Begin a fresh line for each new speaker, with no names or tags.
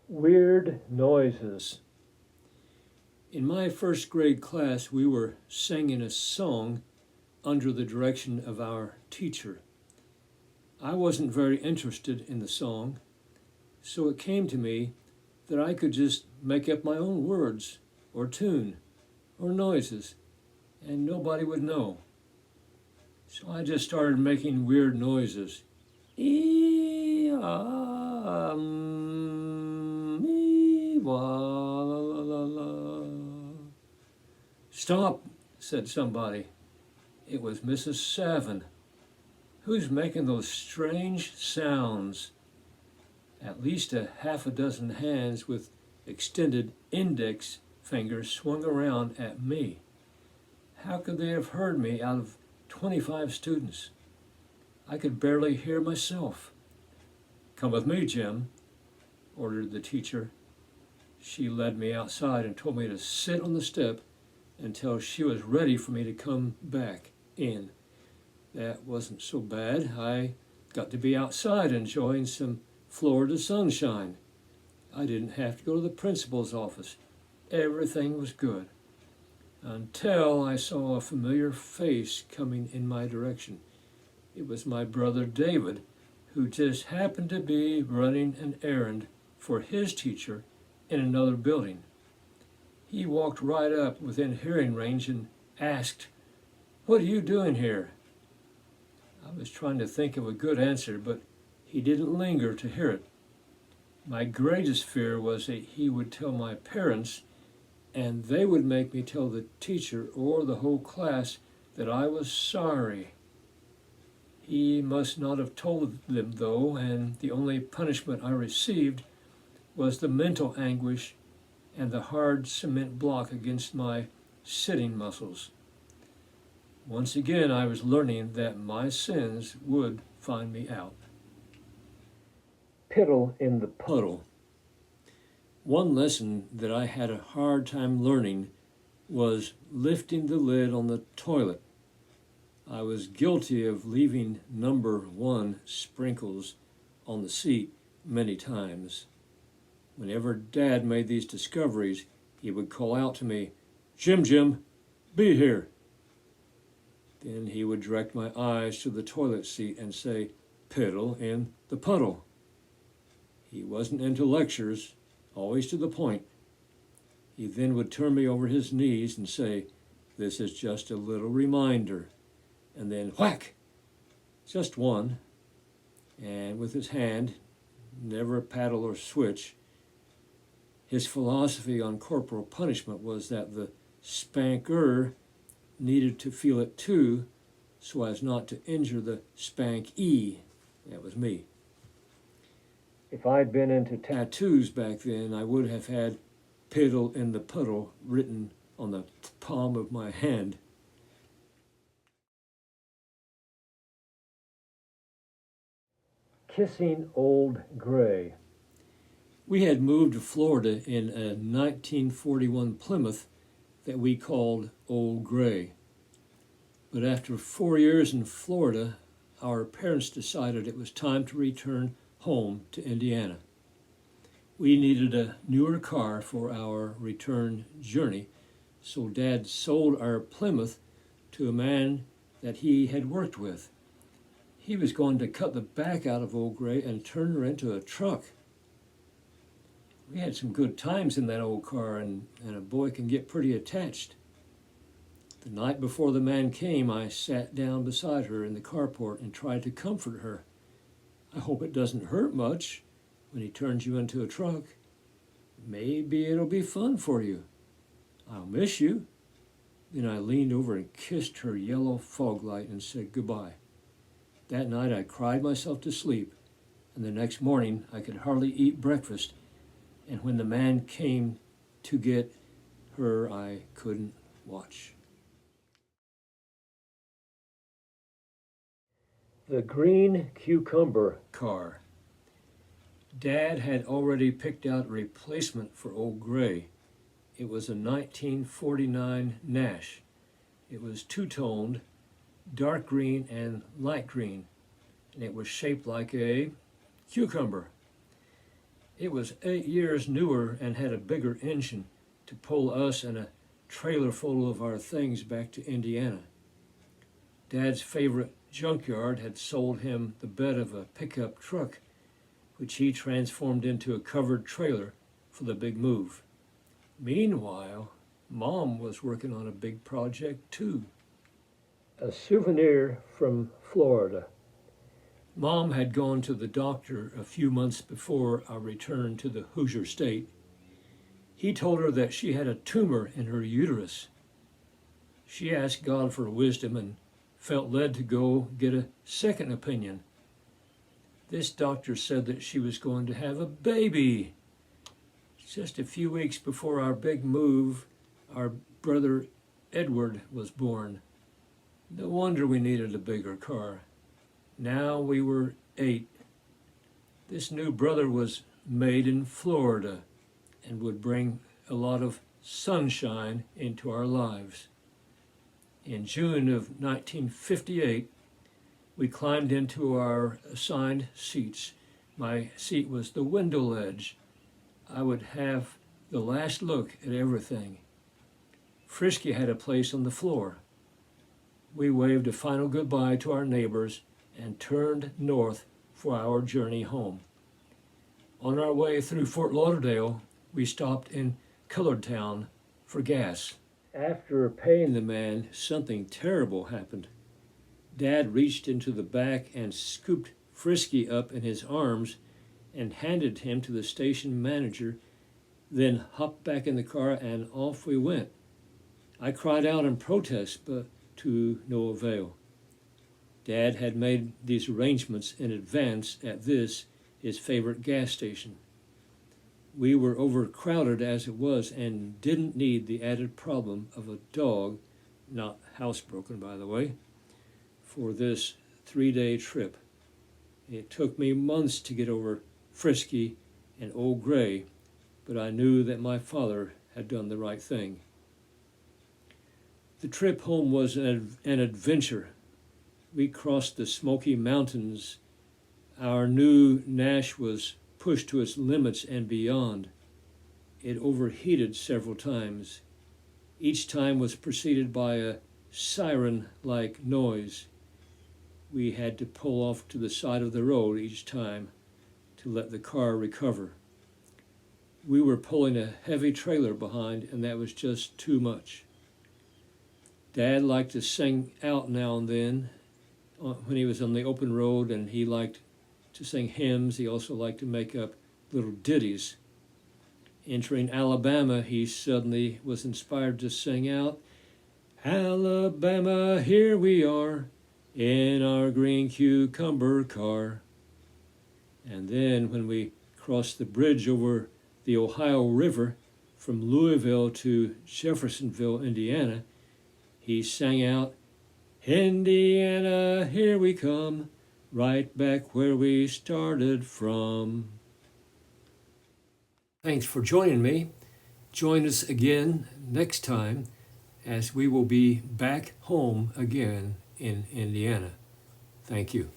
Weird noises.
In my first grade class, we were singing a song under the direction of our teacher. I wasn't very interested in the song, so it came to me that I could just make up my own words or tune or noises, and nobody would know. So I just started making weird noises. Ee, ah, ee, wah, la, la, la, la. Stop, said somebody. It was Mrs. Savin. Who's making those strange sounds? At least a half a dozen hands with extended index fingers swung around at me. How could they have heard me out of 25 students? I could barely hear myself. Come with me, Jim, ordered the teacher. She led me outside and told me to sit on the step until she was ready for me to come back in. That wasn't so bad. I got to be outside enjoying some Florida sunshine. I didn't have to go to the principal's office. Everything was good. Until I saw a familiar face coming in my direction. It was my brother David, who just happened to be running an errand for his teacher in another building. He walked right up within hearing range and asked, "What are you doing here?" I was trying to think of a good answer, but he didn't linger to hear it. My greatest fear was that he would tell my parents, and they would make me tell the teacher or the whole class that I was sorry. He must not have told them, though, and the only punishment I received was the mental anguish and the hard cement block against my sitting muscles. Once again, I was learning that my sins would find me out.
Piddle in the
Puddle. One lesson that I had a hard time learning was lifting the lid on the toilet. I was guilty of leaving number 1 sprinkles on the seat many times. Whenever Dad made these discoveries, he would call out to me, Jim, be here." Then he would direct my eyes to the toilet seat and say, "Piddle in the puddle." He wasn't into lectures, always to the point. He then would turn me over his knees and say, "This is just a little reminder." And then whack, just one. And with his hand, never a paddle or switch. His philosophy on corporal punishment was that the spanker needed to feel it too, so as not to injure the spankee. That was me.
If I'd been into
Tattoos back then, I would have had "Piddle in the Puddle" written on the palm of my hand.
kissing Old Gray.
We had moved to Florida in a 1941 Plymouth that we called Old Gray. But after 4 years in Florida, our parents decided it was time to return home to Indiana. We needed a newer car for our return journey, so Dad sold our Plymouth to a man that he had worked with. He was going to cut the back out of Old Gray and turn her into a truck. We had some good times in that old car, and a boy can get pretty attached. The night before the man came, I sat down beside her in the carport and tried to comfort her. "I hope it doesn't hurt much when he turns you into a truck. Maybe it'll be fun for you. I'll miss you." Then I leaned over and kissed her yellow fog light and said goodbye. That night I cried myself to sleep, and the next morning I could hardly eat breakfast, and when the man came to get her, I couldn't watch.
The green cucumber
car. Dad had already picked out a replacement for Old Gray. It was a 1949 Nash. It was two-toned, dark green and light green, and it was shaped like a cucumber. It was 8 years newer and had a bigger engine to pull us and a trailer full of our things back to Indiana. Dad's favorite junkyard had sold him the bed of a pickup truck, which he transformed into a covered trailer for the big move. Meanwhile, Mom was working on a big project too.
A souvenir from Florida.
Mom had gone to the doctor a few months before our return to the Hoosier State. He told her that she had a tumor in her uterus. She asked God for wisdom and felt led to go get a second opinion. This doctor said that she was going to have a baby. Just a few weeks before our big move, our brother Edward was born. No wonder we needed a bigger car. Now we were 8. This new brother was made in Florida and would bring a lot of sunshine into our lives. In June of 1958, we climbed into our assigned seats. My seat was the window ledge. I would have the last look at everything. Frisky had a place on the floor. We waved a final goodbye to our neighbors and turned north for our journey home. On our way through Fort Lauderdale, we stopped in Colored Town for gas. After paying the man, something terrible happened. Dad reached into the back and scooped Frisky up in his arms and handed him to the station manager, then hopped back in the car and off we went. I cried out in protest, but to no avail. Dad had made these arrangements in advance at this, his favorite gas station. We were overcrowded as it was and didn't need the added problem of a dog, not housebroken by the way, for this 3-day trip. It took me months to get over Frisky and Old Gray, but I knew that my father had done the right thing. The trip home was an adventure. We crossed the Smoky Mountains. Our new Nash was pushed to its limits and beyond. It overheated several times. Each time was preceded by a siren-like noise. We had to pull off to the side of the road each time to let the car recover. We were pulling a heavy trailer behind, and that was just too much. Dad liked to sing out now and then when he was on the open road, and he liked to sing hymns. He also liked to make up little ditties. Entering Alabama, he suddenly was inspired to sing out, "Alabama, here we are, in our green cucumber car." And then when we crossed the bridge over the Ohio River from Louisville to Jeffersonville, Indiana, he sang out, "Indiana, here we come, right back where we started from." Thanks for joining me. Join us again next time as we will be back home again in Indiana. Thank you.